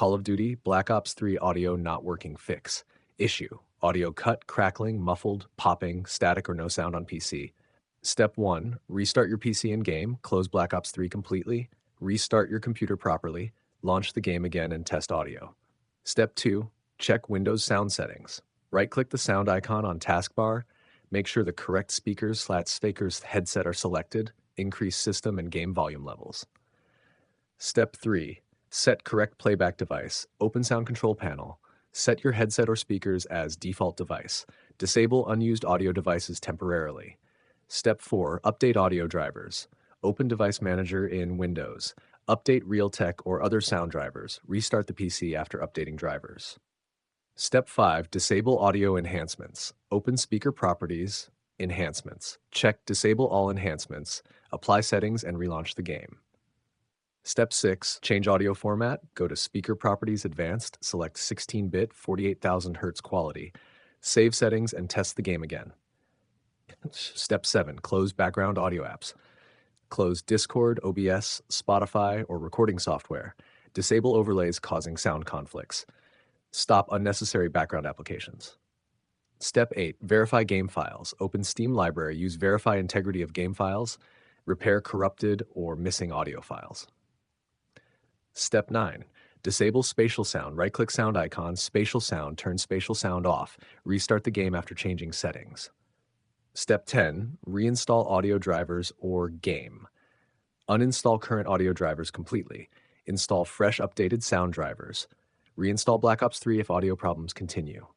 Call of Duty Black Ops 3 audio not working fix. Issue: audio cut, crackling, muffled, popping, static or no sound on PC. Step 1. Restart your PC in game, close Black Ops 3 completely, restart your computer properly, launch the game again and test audio. Step 2. Check Windows sound settings. Right-click the sound icon on taskbar, make sure the correct speakers/speakers headset are selected, increase system and game volume levels. Step 3. Set correct playback device. Open sound control panel. Set your headset or speakers as default device. Disable unused audio devices temporarily. Step 4. Update audio drivers. Open Device Manager in Windows. Update Realtek or other sound drivers. Restart the PC after updating drivers. Step 5. Disable audio enhancements. Open Speaker Properties, Enhancements. Check Disable all enhancements. Apply settings and relaunch the game. Step 6. Change audio format. Go to Speaker Properties Advanced, select 16-bit 48,000 Hz quality. Save settings and test the game again. Step 7. Close background audio apps. Close Discord, OBS, Spotify, or recording software. Disable overlays causing sound conflicts. Stop unnecessary background applications. Step 8. Verify game files. Open Steam Library. Use Verify integrity of game files. Repair corrupted or missing audio files. Step 9. Disable spatial sound. Right-click sound icon, spatial sound, turn spatial sound off. Restart the game after changing settings. Step 10. Reinstall audio drivers or game. Uninstall current audio drivers completely. Install fresh updated sound drivers. Reinstall Black Ops 3 if audio problems continue.